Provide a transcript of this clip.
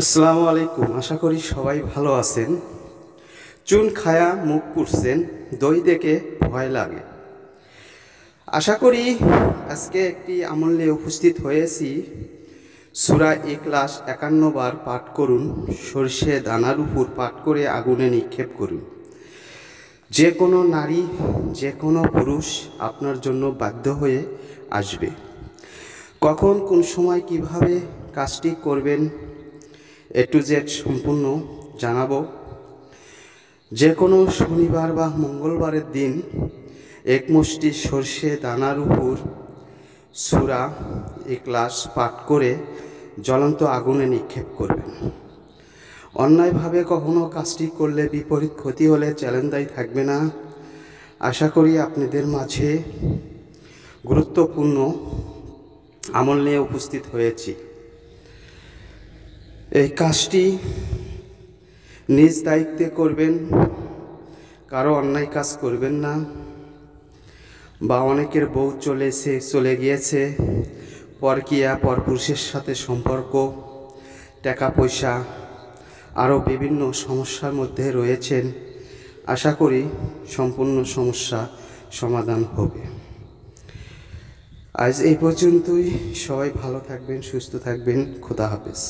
আসসালামু আলাইকুম। আশা করি সবাই ভালো আছেন। চুন খায়া মুখ পুড়ছেন, দই দেখে ভয় লাগে। আশা করি আজকে একটি আমল নিয়ে উপস্থিত হয়েছি। সূরা ইখলাস ৫১ বার পাঠ করুন, সরষে দানার উপর পাঠ করে আগুনে নিক্ষেপ করুন। যে কোনো নারী, যে কোনো পুরুষ আপনার জন্য বাধ্য হয়ে আসবে। কখন, কোন সময়, কিভাবে কাজটি করবেন A to Z সম্পূর্ণ জানাবো। যে কোনো শনিবার বা মঙ্গলবারের দিন এক মুষ্টি সরষে দানার উপর সূরা ইখলাস পাঠ করে জ্বলন্ত আগুনে নিক্ষেপ করবেন। অন্যায়ভাবে কখনো কাজটি করলে বিপরীত ক্ষতি হলে চ্যালেঞ্জদায়ী থাকবে না। আশা করি আপনাদের মাঝে গুরুত্বপূর্ণ আমল নিয়ে উপস্থিত হয়েছি। এই কাজটি নিজ দায়িত্বে করবেন, কারো অন্যায় কাজ করবেন না। বা অনেকের বউ চলে গিয়েছে, পরকীয়া, পরপুরুষের সাথে সম্পর্ক, টাকা পয়সা, আরও বিভিন্ন সমস্যার মধ্যে রয়েছেন। আশা করি সম্পূর্ণ সমস্যা সমাধান হবে। আজ এই পর্যন্তই। সবাই ভালো থাকবেন, সুস্থ থাকবেন। খোদা হাফেজ।